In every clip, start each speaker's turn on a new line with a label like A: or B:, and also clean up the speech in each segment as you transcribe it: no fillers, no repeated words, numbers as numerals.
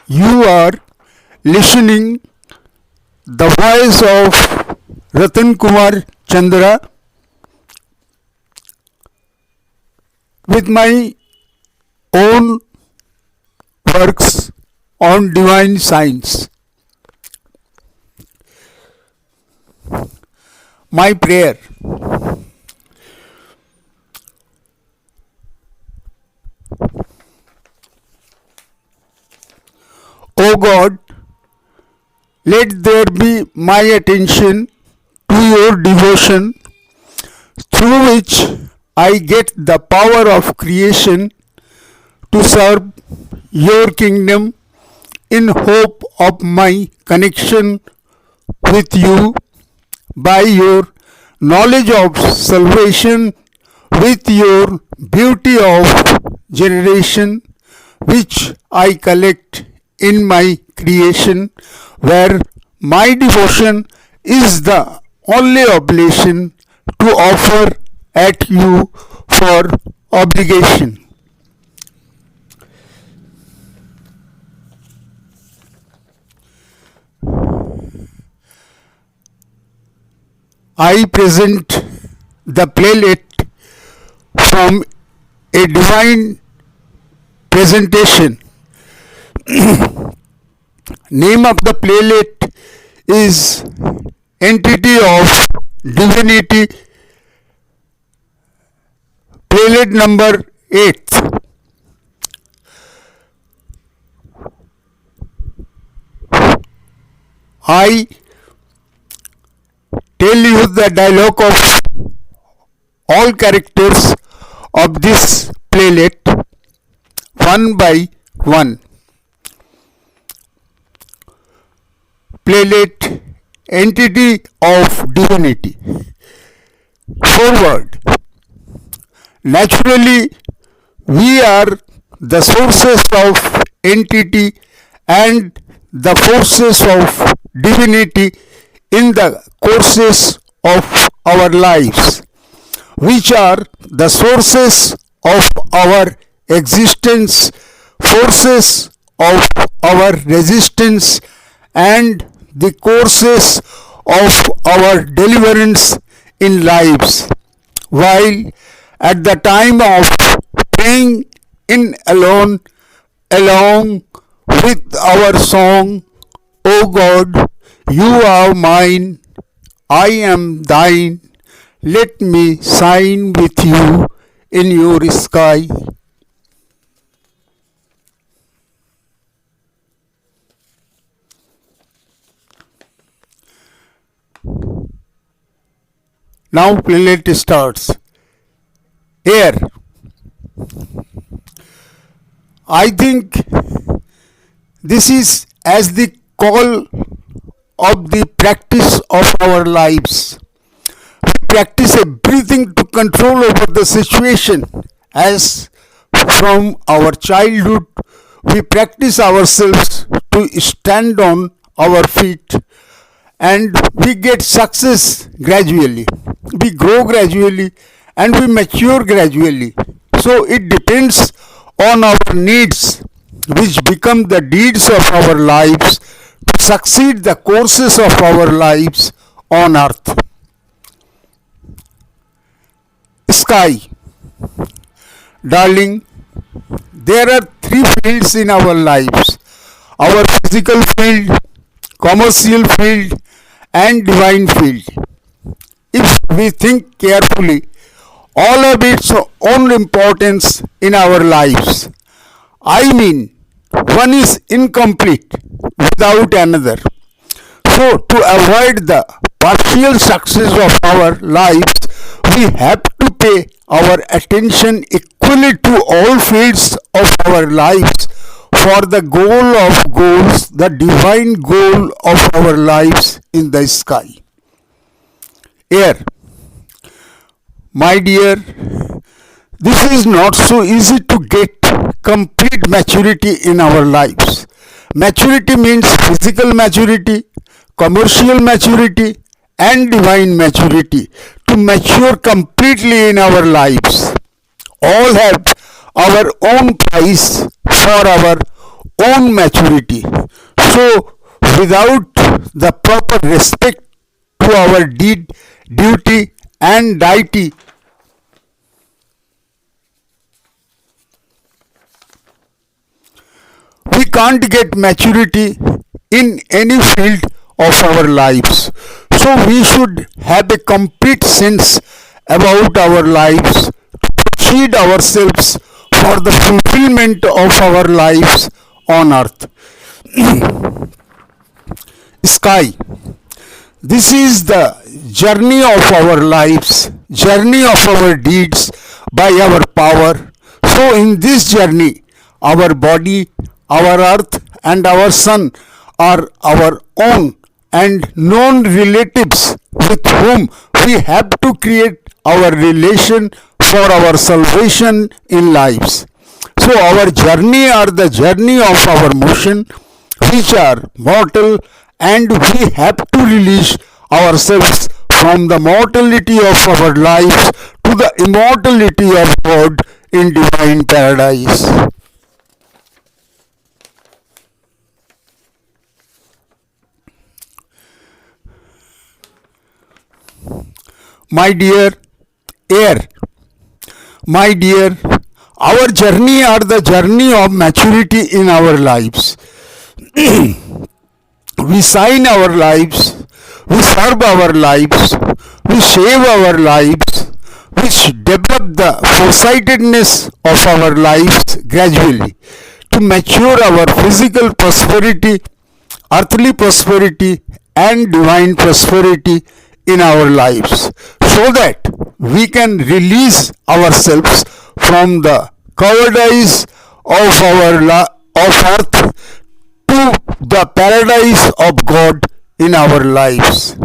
A: You are listening the voice of Ratan Kumar Chandra with my own works on divine science. My prayer. O God, let there be my attention to your devotion, through which I get the power of creation to serve your kingdom in hope of my connection with you by your knowledge of salvation, with your beauty of generation, which I collect in my creation, where my devotion is the only oblation to offer at you for obligation. I present the playlet from a divine presentation. Name of the playlet is Entity of Divinity, playlet number 8. I tell you the dialogue of all characters of this playlet one by one. Playlet Entity of Divinity. Forward. Naturally, we are the sources of entity and the forces of divinity in the courses of our lives, which are the sources of our existence, forces of our resistance, and the courses of our deliverance in lives. While at the time of praying in alone, along with our song, O God, you are mine, I am thine, let me shine with you in your sky. Now playlet starts. Air. I think this is as the call of the practice of our lives. We practice everything to control over the situation. As from our childhood, we practice ourselves to stand on our feet, and we get success gradually. We grow gradually and we mature gradually. So it depends on our needs, which become the deeds of our lives to succeed the courses of our lives on earth. Sky. Darling, there are three fields in our lives: our physical field, commercial field, and divine field. If we think carefully, all have its own importance in our lives. I mean, one is incomplete without another. So, to avoid the partial success of our lives, we have to pay our attention equally to all fields of our lives for the goal of goals, the divine goal of our lives in the sky. Air. My dear, this is not so easy to get complete maturity in our lives. Maturity means physical maturity, commercial maturity, and divine maturity. To mature completely in our lives, all have our own price for our own maturity. So, without the proper respect to our duty, and deity, we can't get maturity in any field of our lives. So, we should have a complete sense about our lives to proceed ourselves for the fulfillment of our lives on earth. Sky. This is the journey of our lives, journey of our deeds by our power. So, in this journey, our body, our earth, and our sun are our own and known relatives with whom we have to create our relation for our salvation in lives. So, our journey are the journey of our motion, which are mortal, and we have to release ourselves from the mortality of our lives to the immortality of God in divine paradise. My dear air, my dear, our journey are the journey of maturity in our lives. We sign our lives, we serve our lives, we save our lives, which develop the foresightedness of our lives gradually to mature our physical prosperity, earthly prosperity, and divine prosperity in our lives, so that we can release ourselves from the cowardice of of earth to the paradise of God in our lives,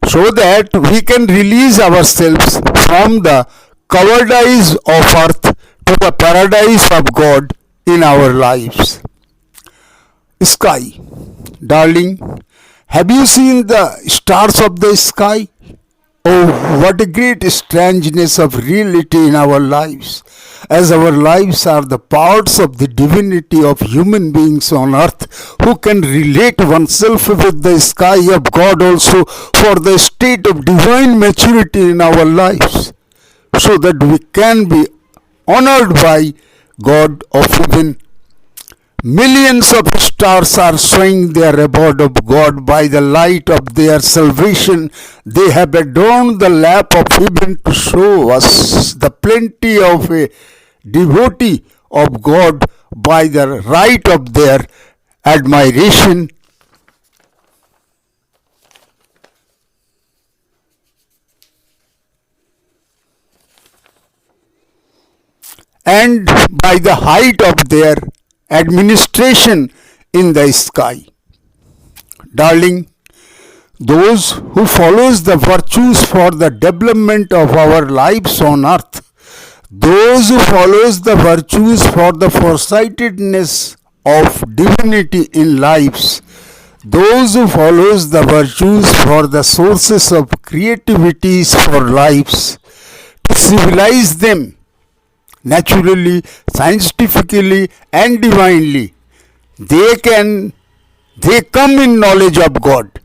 A: so that we can release ourselves from the cowardice of earth to the paradise of God in our lives. Sky, darling, have you seen the stars of the sky? Oh, what a great strangeness of reality in our lives, as our lives are the parts of the divinity of human beings on earth who can relate oneself with the sky of God also for the state of divine maturity in our lives, so that we can be honored by God of heaven. Millions of stars are showing their abode of God by the light of their salvation. They have adorned the lap of heaven to show us the plenty of a devotee of God by the right of their admiration and by the height of their administration in the sky. Darling, those who follows the virtues for the development of our lives on earth, those who follows the virtues for the foresightedness of divinity in lives, those who follows the virtues for the sources of creativities for lives, to civilize them naturally, scientifically, and divinely, they can they come in knowledge of God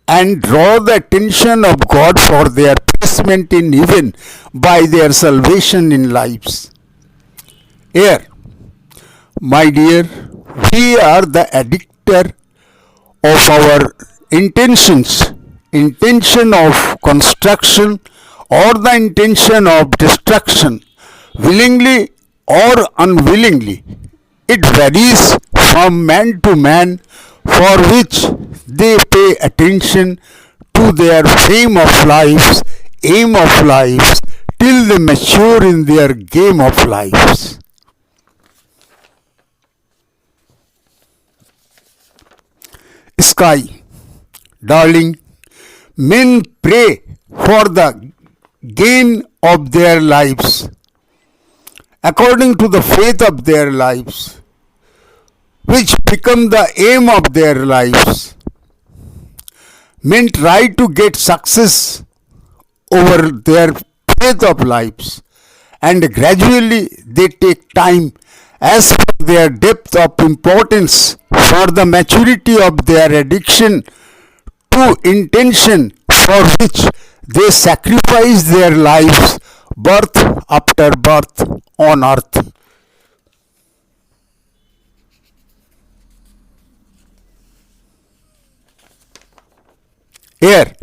A: and draw the attention of God for their placement in heaven by their salvation in lives. Here, my dear, we are the addictor of our intention of construction or the intention of destruction, willingly or unwillingly. It varies from man to man, for which they pay attention to their aim of lives, till they mature in their game of lives. Sky, darling, men pray for the gain of their lives according to the faith of their lives, which become the aim of their lives. Men try to get success over their faith of lives, and gradually they take time as for their depth of importance, for the maturity of their addiction to intention for which they sacrifice their lives birth after birth on earth. Here,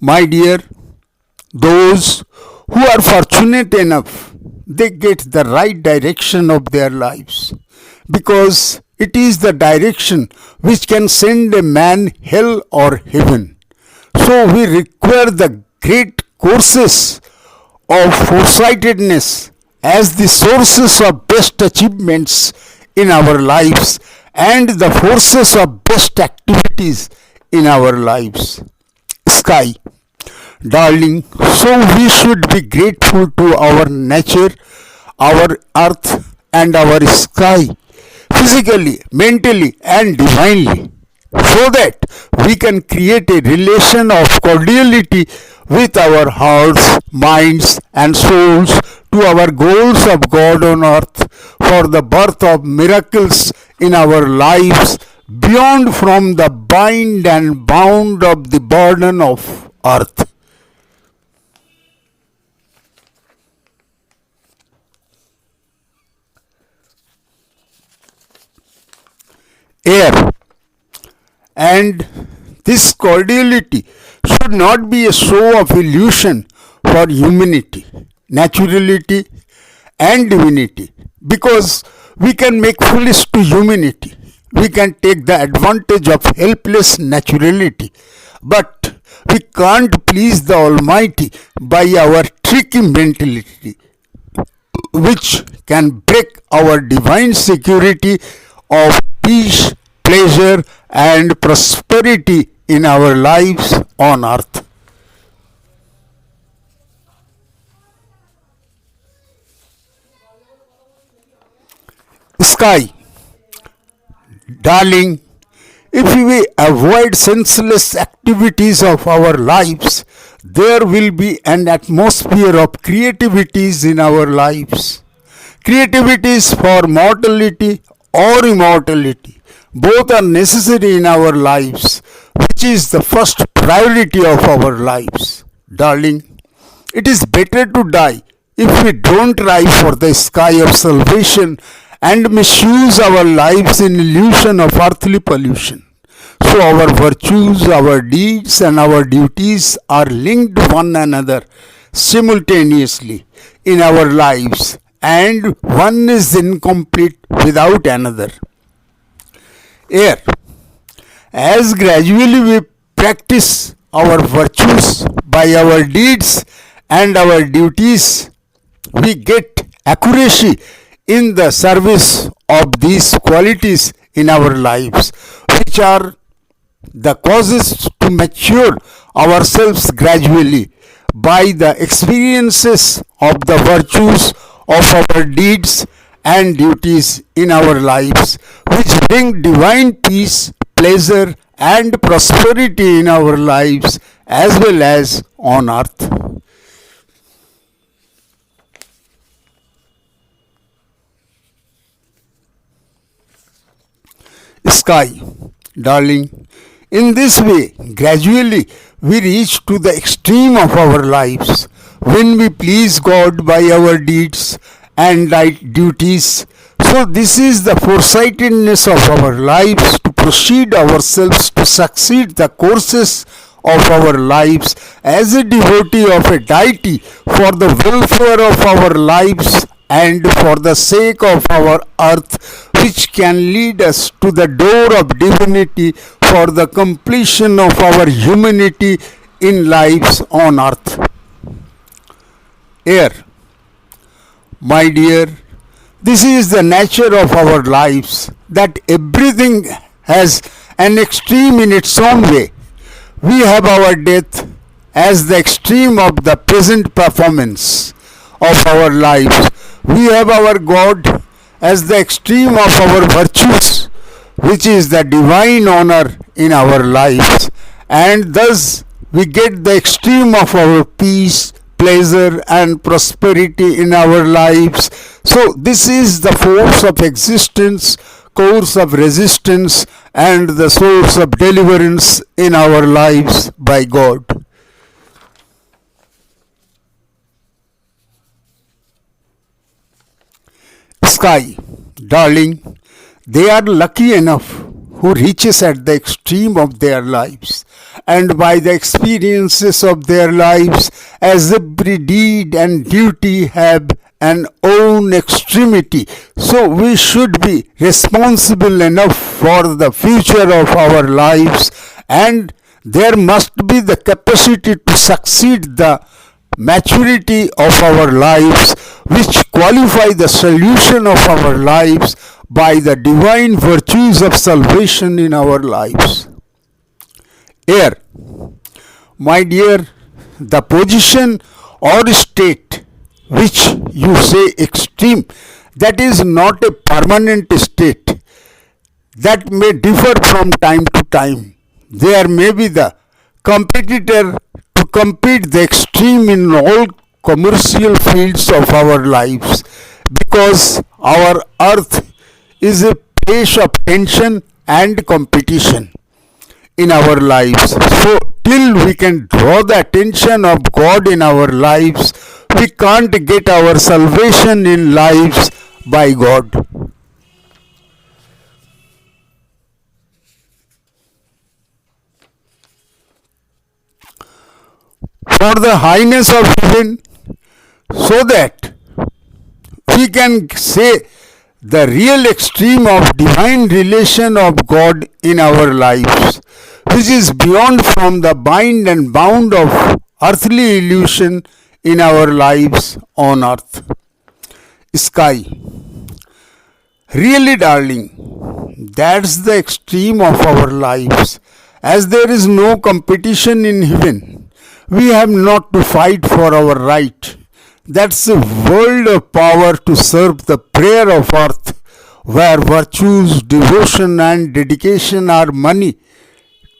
A: my dear, those who are fortunate enough, they get the right direction of their lives because it is the direction which can send a man hell or heaven. So we require the great courses of foresightedness as the sources of best achievements in our lives and the forces of best activities in our lives. Sky, darling, so we should be grateful to our nature, our earth, and our sky, physically, mentally, and divinely, so that we can create a relation of cordiality with our hearts, minds, and souls to our goals of God on earth for the birth of miracles in our lives beyond from the bind and bound of the burden of earth. Air, and this cordiality should not be a show of illusion for humanity, naturality, and divinity, because we can make foolish to humanity. We can take the advantage of helpless naturality, but we can't please the Almighty by our tricky mentality, which can break our divine security of peace, pleasure, and prosperity in our lives on earth. Sky, darling, if we avoid senseless activities of our lives, there will be an atmosphere of creativities in our lives. Creativities for mortality or immortality. Both are necessary in our lives, which is the first priority of our lives. Darling, it is better to die if we don't try for the sky of salvation and misuse our lives in illusion of earthly pollution. So our virtues, our deeds, and our duties are linked one another simultaneously in our lives, and one is incomplete without another. Air, as gradually we practice our virtues by our deeds and our duties, we get accuracy in the service of these qualities in our lives, which are the causes to mature ourselves gradually by the experiences of the virtues of our deeds and duties in our lives, which bring divine peace, pleasure, and prosperity in our lives as well as on earth. Sky, darling, in this way, gradually we reach to the extreme of our lives when we please God by our deeds and right duties. So, this is the foresightedness of our lives to proceed ourselves to succeed the courses of our lives as a devotee of a deity for the welfare of our lives and for the sake of our earth, which can lead us to the door of divinity for the completion of our humanity in lives on earth. Air, my dear, this is the nature of our lives, that everything has an extreme in its own way. We have our death as the extreme of the present performance of our lives. We have our God as the extreme of our virtues, which is the divine honor in our lives, and thus we get the extreme of our peace, pleasure and prosperity in our lives. So, this is the force of existence, course of resistance, and the source of deliverance in our lives by God. Sky, darling, they are lucky enough who reaches at the extreme of their lives, and by the experiences of their lives, as every deed and duty have an own extremity. So we should be responsible enough for the future of our lives, and there must be the capacity to succeed the maturity of our lives, which qualify the solution of our lives by the divine virtues of salvation in our lives. Here, my dear, the position or state which you say extreme, that is not a permanent state, that may differ from time to time. There may be the competitor to compete the extreme in all commercial fields of our lives, because our earth is a place of tension and competition in our lives. So, till we can draw the attention of God in our lives, we can't get our salvation in lives by God. For the highness of heaven, so that we can say the real extreme of divine relation of God in our lives, which is beyond from the bind and bound of earthly illusion in our lives on earth. Sky, really, darling, that's the extreme of our lives. As there is no competition in heaven, we have not to fight for our right. That's a world of power to serve the prayer of earth, where virtues, devotion, and dedication are money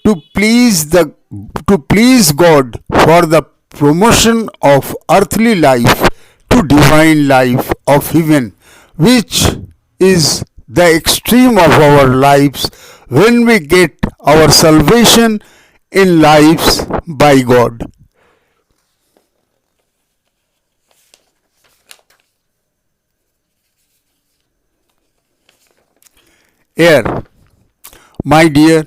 A: to please God for the promotion of earthly life to divine life of heaven, which is the extreme of our lives when we get our salvation in lives by God. Here, my dear,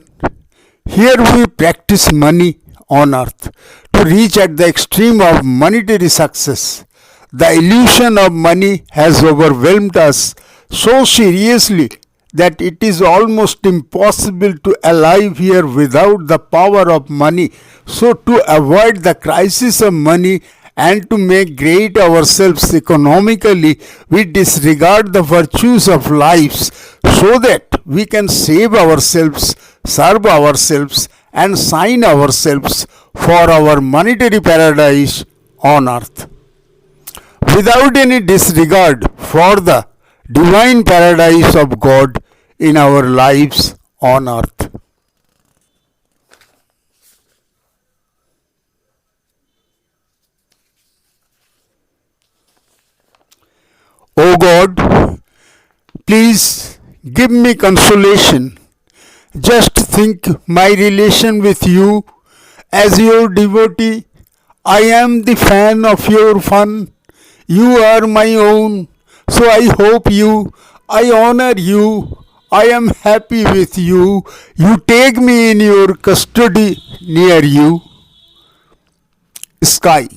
A: here we practice money on earth to reach at the extreme of monetary success. The illusion of money has overwhelmed us so seriously that it is almost impossible to alive here without the power of money. So, to avoid the crisis of money and to make great ourselves economically, we disregard the virtues of lives so that we can save ourselves, serve ourselves, and sign ourselves for our monetary paradise on earth, without any disregard for the divine paradise of God in our lives on earth. O God, please give me consolation. Just think my relation with you as your devotee. I am the fan of your fun. You are my own. So I hope you, I honor you. I am happy with you. You take me in your custody near you. Sky.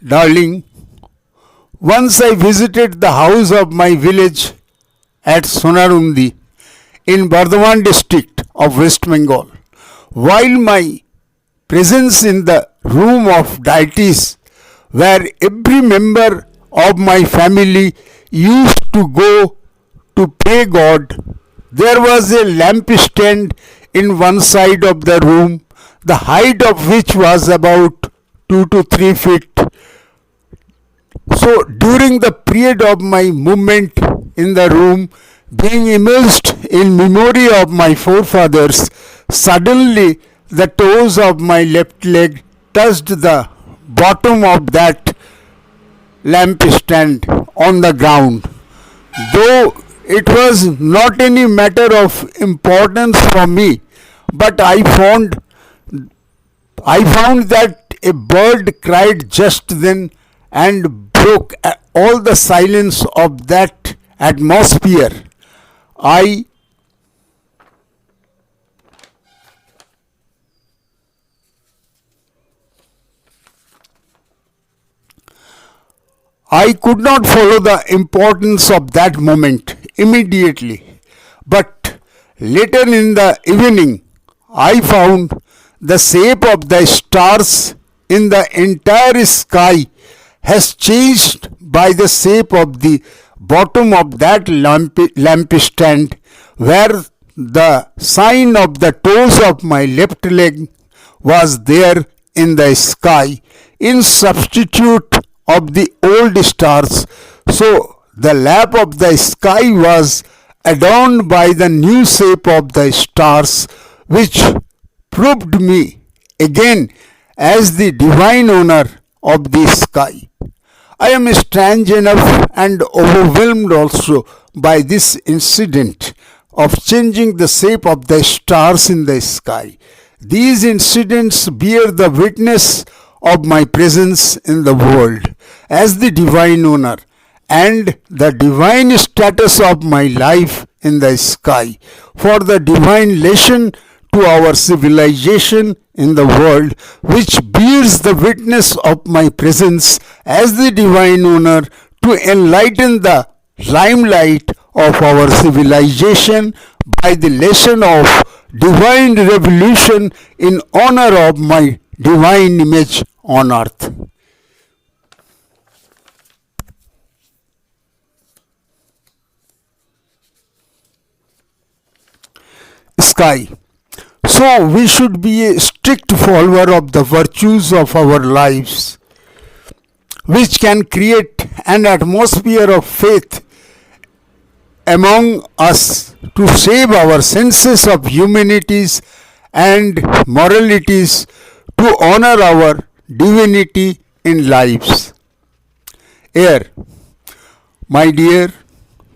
A: Darling, once I visited the house of my village at Sonarundi in Bardhaman district of West Bengal. While my presence in the room of deities, where every member of my family used to go to pray God, there was a lampstand in one side of the room, the height of which was about 2 to 3 feet. So during the period of my movement in the room, being immersed in memory of my forefathers, suddenly the toes of my left leg touched the bottom of that lampstand on the ground. Though it was not any matter of importance for me, but I found that a bird cried just then and broke all the silence of that atmosphere. I I could not follow the importance of that moment immediately, but later in the evening I found the shape of the stars in the entire sky has changed by the shape of the bottom of that lampstand, where the sign of the toes of my left leg was there in the sky in substitute of the old stars. So the lap of the sky was adorned by the new shape of the stars, which proved me again as the divine owner of the sky. I am strange enough and overwhelmed also by this incident of changing the shape of the stars in the sky. These incidents bear the witness of my presence in the world as the divine owner and the divine status of my life in the sky. For the divine lesson to our civilization in the world, which bears the witness of my presence as the divine owner to enlighten the limelight of our civilization by the lesson of divine revolution in honor of my divine image on earth. Sky. So we should be a strict follower of the virtues of our lives, which can create an atmosphere of faith among us to save our senses of humanities and moralities to honor our divinity in lives. Here, my dear,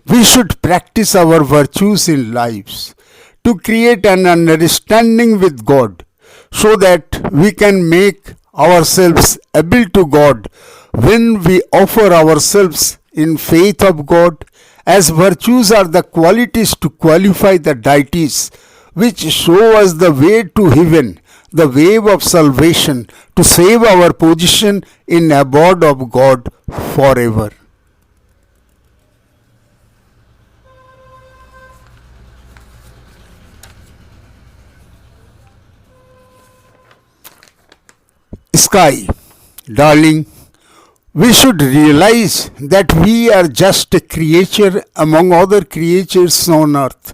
A: we should practice our virtues in lives to create an understanding with God so that we can make ourselves able to God when we offer ourselves in faith of God, as virtues are the qualities to qualify the deities which show us the way to heaven, the way of salvation, to save our position in abode of God forever. Sky, darling, we should realize that we are just a creature among other creatures on earth.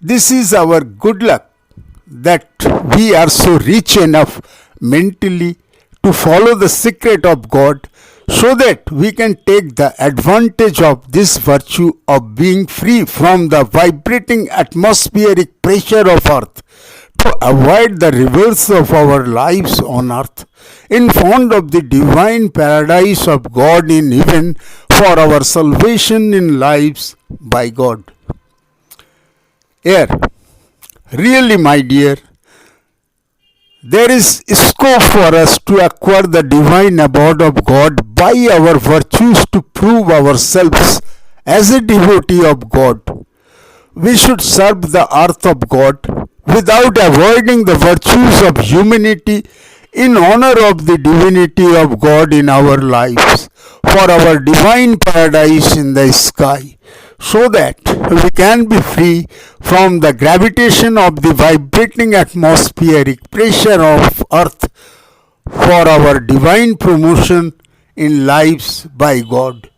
A: This is our good luck that we are so rich enough mentally to follow the secret of God so that we can take the advantage of this virtue of being free from the vibrating atmospheric pressure of earth to avoid the reverse of our lives on earth in front of the divine paradise of God in heaven for our salvation in lives by God. Here, really, my dear, there is scope for us to acquire the divine abode of God by our virtues to prove ourselves as a devotee of God. We should serve the earth of God without avoiding the virtues of humanity in honor of the divinity of God in our lives, for our divine paradise in the sky, so that we can be free from the gravitation of the vibrating atmospheric pressure of earth for our divine promotion in lives by God.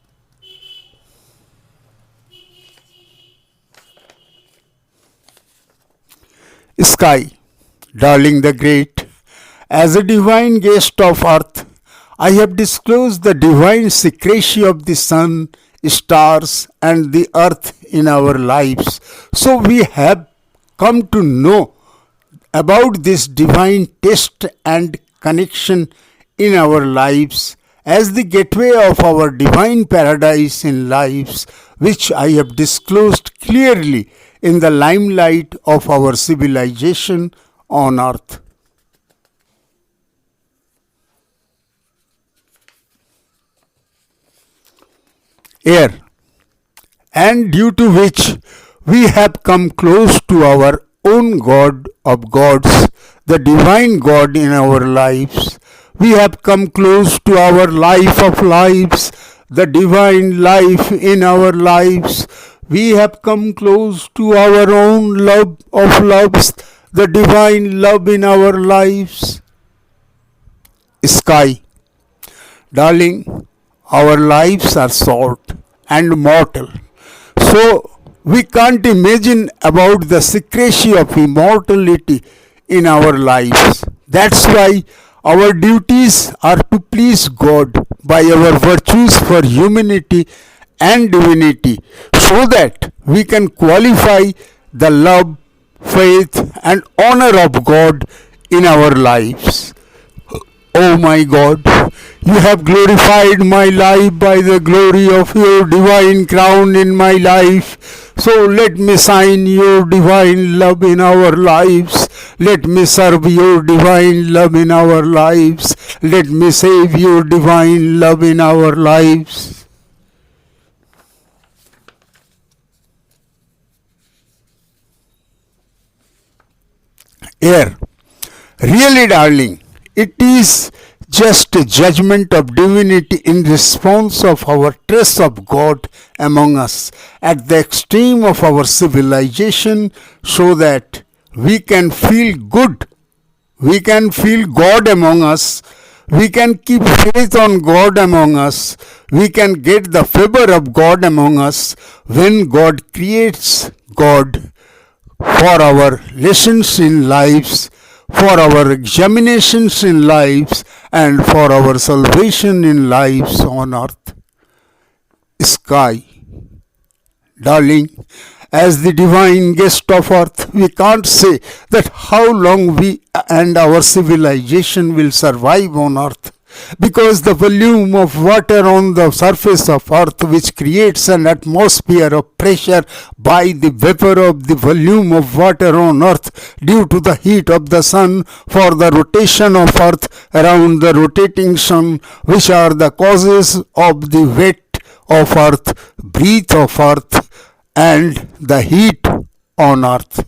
A: Sky, darling the great, as a divine guest of earth, I have disclosed the divine secrecy of the sun, stars, and the earth in our lives. So we have come to know about this divine test and connection in our lives as the gateway of our divine paradise in lives, which I have disclosed clearly in the limelight of our civilization on earth. Air, and due to which we have come close to our own God of gods, the divine God in our lives. We have come close to our life of lives, the divine life in our lives. We have come close to our own love of loves, the divine love in our lives. Sky, darling, our lives are short and mortal. So we can't imagine about the secrecy of immortality in our lives. That's why our duties are to please God by our virtues for humanity and divinity, so that we can qualify the love, faith, and honor of God in our lives. O my God, you have glorified my life by the glory of your divine crown in my life. So let me sign your divine love in our lives. Let me serve your divine love in our lives. Let me save your divine love in our lives. Air, really, darling, it is just a judgment of divinity in response of our trust of God among us at the extreme of our civilization, so that we can feel good, we can feel God among us, we can keep faith on God among us, we can get the favor of God among us when God creates God for our lessons in lives, for our examinations in lives, and for our salvation in lives on earth. Sky, darling, as the divine guest of earth, we can't say that how long we and our civilization will survive on earth, because the volume of water on the surface of earth, which creates an atmosphere of pressure by the vapor of the volume of water on earth due to the heat of the sun for the rotation of earth around the rotating sun, which are the causes of the wet of earth, breath of earth, and the heat on earth.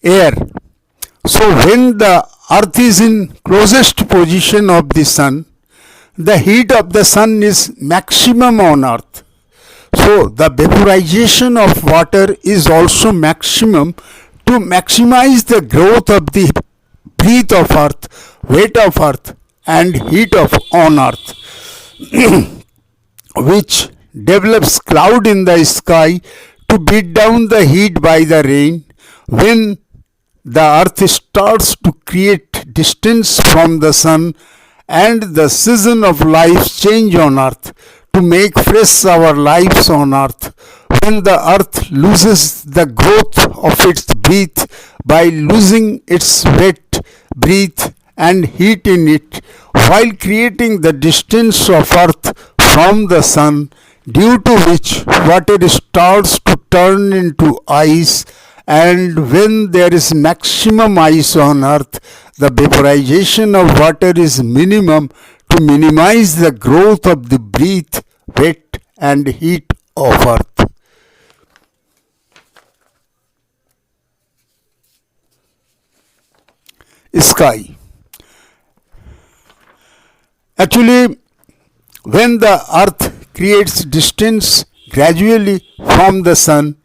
A: Air. So when the earth is in closest position of the sun, the heat of the sun is maximum on earth. So the vaporization of water is also maximum to maximize the growth of the breath of earth, weight of earth, and heat of on earth, which develops cloud in the sky to beat down the heat by the rain. When the earth starts to create distance from the sun, and the season of life change on earth to make fresh our lives on earth, when the earth loses the growth of its breath by losing its wet breath and heat in it, while creating the distance of earth from the sun, due to which water starts to turn into ice, and when there is maximum ice on earth, the vaporization of water is minimum to minimize the growth of the breath, wet, and heat of earth. Sky. Actually, when the earth creates distance gradually from the sun,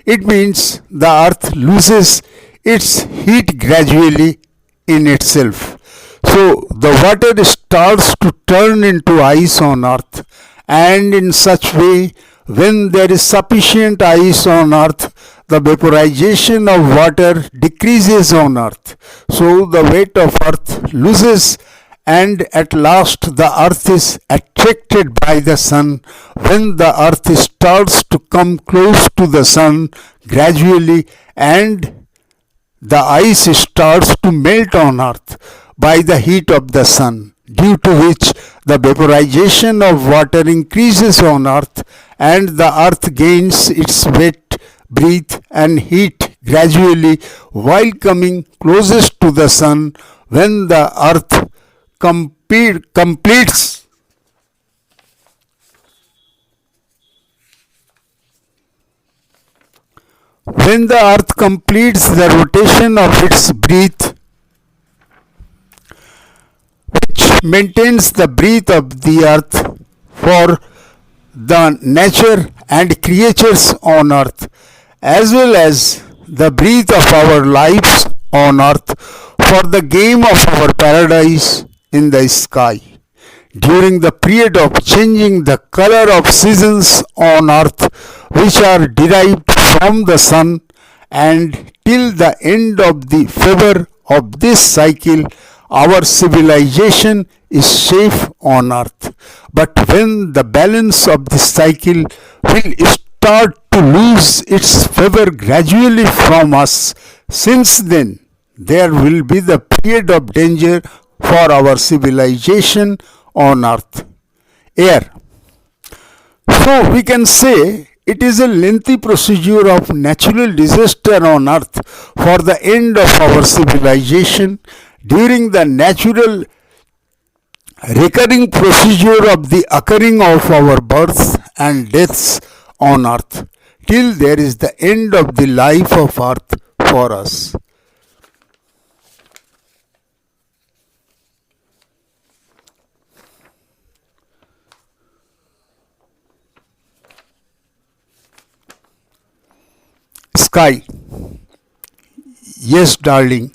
A: it means the earth loses its heat gradually in itself. So the water starts to turn into ice on earth, and in such way When there is sufficient ice on earth, the vaporization of water decreases on earth. So the weight of earth loses, and at last the earth is attracted by the sun. When the earth starts to come close to the sun gradually, and the ice starts to melt on earth by the heat of the sun, due to which the vaporization of water increases on earth, and the earth gains its wet, breath and heat gradually while coming closest to the sun. When the earth completes when the earth completes the rotation of its breath, which maintains the breath of the earth for the nature and creatures on earth, as well as the breath of our lives on earth for the game of our paradise in the sky. During the period of changing the color of seasons on earth, which are derived from the sun, and till the end of the favor of this cycle, our civilization is safe on earth. But when the balance of this cycle will start to lose its favor gradually from us, since then there will be the period of danger for our civilization on earth. Air. So we can say it is a lengthy procedure of natural disaster on earth for the end of our civilization. During the natural recurring procedure of the occurring of our births and deaths on earth, till there is the end of the life of earth for us. Sky. Yes, darling.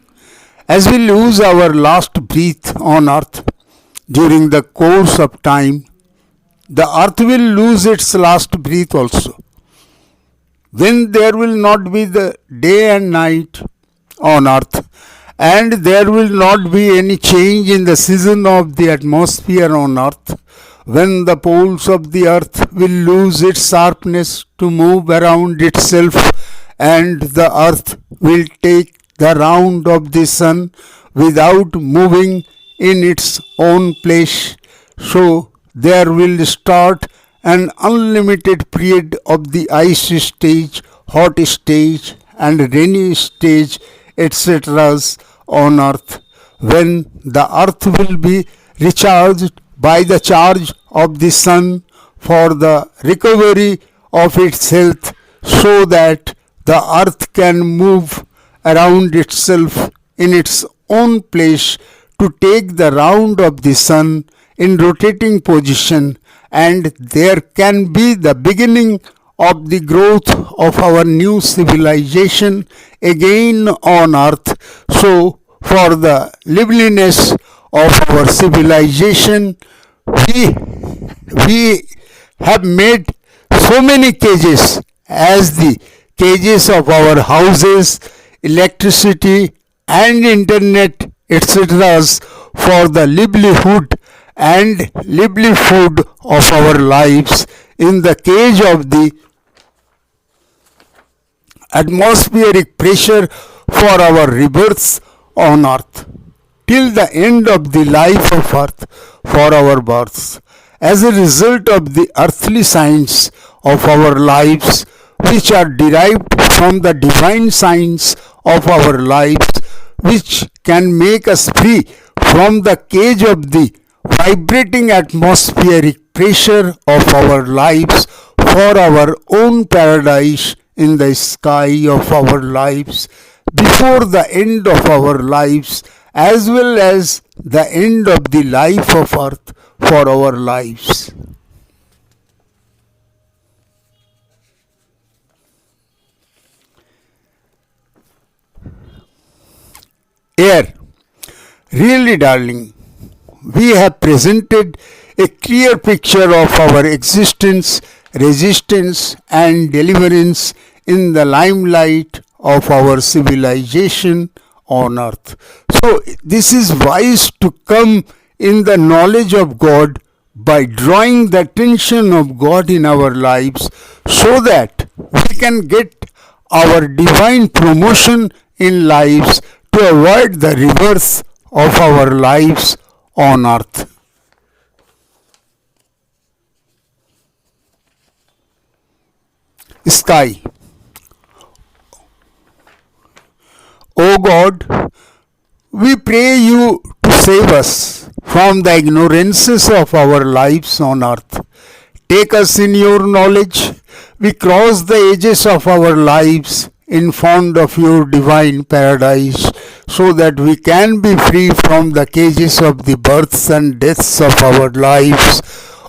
A: As we lose our last breath on earth during the course of time, the earth will lose its last breath also. Then there will not be the day and night on earth, and there will not be any change in the season of the atmosphere on earth. When the poles of the earth will lose its sharpness to move around itself, and the earth will take the round of the sun without moving in its own place, so there will start an unlimited period of the ice stage, hot stage, and rainy stage, etc. on earth, when the earth will be recharged by the charge of the sun for the recovery of its health, so that the earth can move around itself in its own place to take the round of the sun in rotating position, and there can be the beginning of the growth of our new civilization again on earth. So for the liveliness of our civilization, we we have made so many cages, as the cages of our houses, electricity and internet, etc., for the livelihood and livelihood of our lives in the cage of the atmospheric pressure for our rebirths on earth, till the end of the life of earth for our births. As a result of the earthly signs of our lives, which are derived from the divine signs of our lives, which can make us free from the cage of the vibrating atmospheric pressure of our lives for our own paradise in the sky of our lives before the end of our lives, as well as the end of the life of earth for our lives. Air. Really, darling, we have presented a clear picture of our existence resistance, and deliverance in the limelight of our civilization on earth. So, this is wise to come in the knowledge of God by drawing the attention of God in our lives so that we can get our divine promotion in lives to avoid the reverse of our lives on earth. Sky. O God, we pray you to save us from the ignorances of our lives on earth. Take us in your knowledge. We cross the edges of our lives informed of your divine paradise so that we can be free from the cages of the births and deaths of our lives.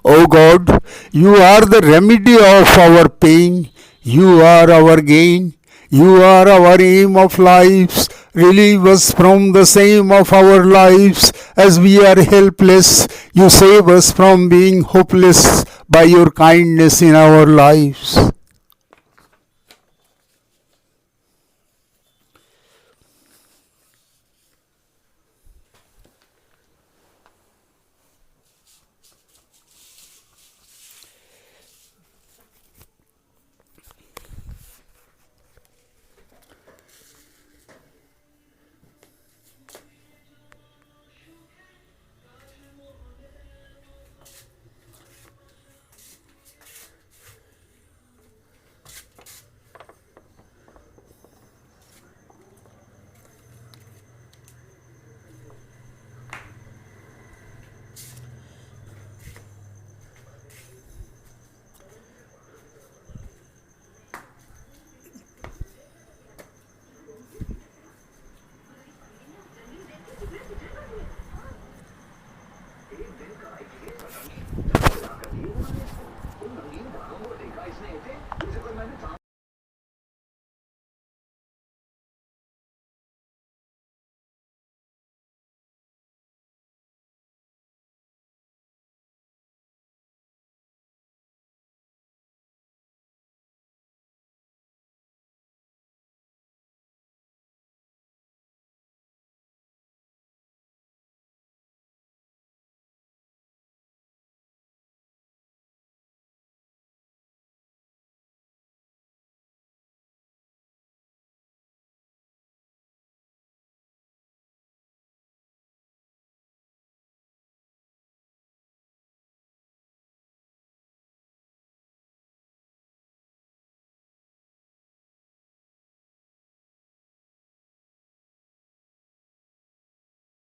A: O God, you are the remedy of our pain. You are our gain. You are our aim of lives. Relieve us from the same of our lives as we are helpless. You save us from being hopeless by your kindness in our lives.